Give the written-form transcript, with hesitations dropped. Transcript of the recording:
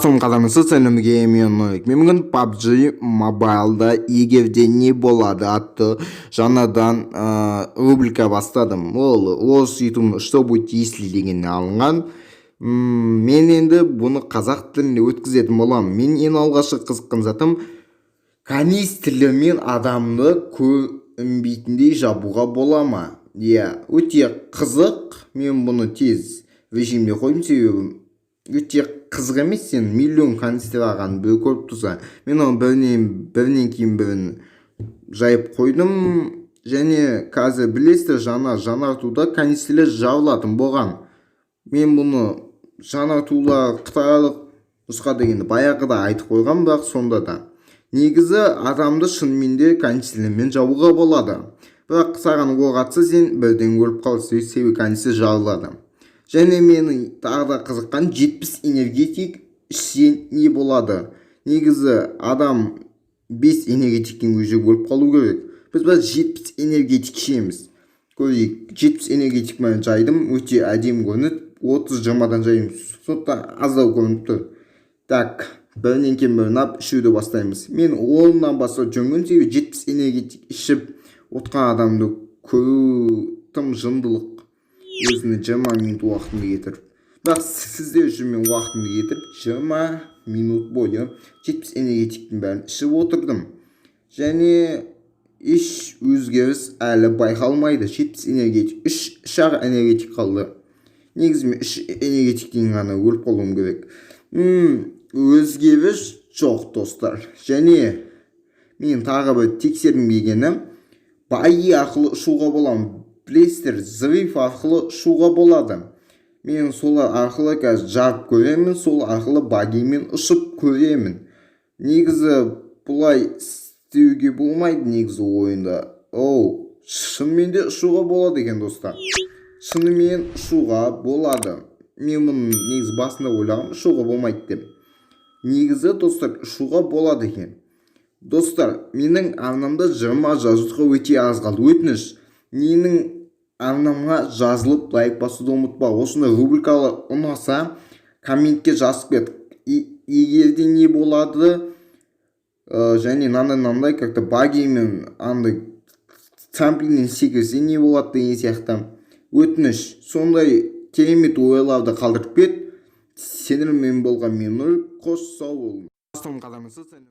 Астон қаламысы сәлемге мен бүгін PUBG Mobile'да егерде не болады атты жаңадан рубрика бастадым. Ол сөйтім что будет если дегеннен алынған. Мен енді бұны қазақ тілінде өткізетін болам. Мен ең алғашы қызыққан затым канистрлермен адамды көрінбейтіндей жабуға бола ма? Өте қызық. Мен бұны тез режимде қойдым, себебі өте қызық емес. Сен миллион канистр алған бір көріп тұрса, мен оны бірінен кейін бірін жайып қойдым. Және қазір білесіздер, жаңартуда канистрлер жабылатын болған. Мен бұны жаңартулар қытайлық нұсқа дегенді баяғыда айтып қойған, бірақ сонда да негізі адамды шынымен де канистрлермен жабуға болады. Бірақ саған оқ атса, сен бірден өліп қаласың, себебі канистр жабылады. Және менің тағы да қызыққан 70 энергетик ішсен не болады? Негізі адам 5 энергетиктен өзі өліп қалу керек. Біз 70 энергетик ішеміз. Көрейік, 70 энергетик мен жайдым, өте әдем көрінеді. 30-20-дан жайым, сондықтан аздау көрініп тұр. Так, бірінен кейін бірін ап, үшеуді бастаймыз. Мен 10-нан бастап жүрген, себебі 70 энергетик ішіп отқан адамды көру тым жындылық. Өзіне 20 минут уақытымды кетіріп. Бірақ сіздер үшін мен уақытымды кетіріп 20 минут бойы 70 энергетиктің бәрін ішіп отырдым. Және еш өзгеріс әлі байқалмайды. 70 энергетик, 3 шар энергетик қалды. Негізі мен 3 энергетиктен ғана өліп қалуым керек. Өзгеріс жоқ, достар. Және мен тағы бір тексерім келгені, байы арқылы ұшуға боламын. Білесіздер, зриф арқылы ұшуға болады. Мен солар арқылы қазір жарып көремін, сол арқылы багимен ұшып көремін. Негізі бұлай істеуге болмайды негізі ойында. Шынымен де ұшуға болады екен, достар. Шынымен ұшуға болады. Мен мұны негізі басында ойлағым, ұшуға болмайды деп. Негізі, достар, ұшуға болады екен. Достар, менің арнамда 20 жазуға өте аз қалды. Өтініш, менің арнамға жазылып лайк басуды ұмытпа. Осындай рубрикалар ұнаса комментке жазып кет. Егерде не болады, және нандай как-то багимен андай трамплиннен секірсе не болады деген сияқты. Өтініш, сондай керемет ойларды қалдырып кет. Сеніммен болған мен Нұр, қош сау болыңыз.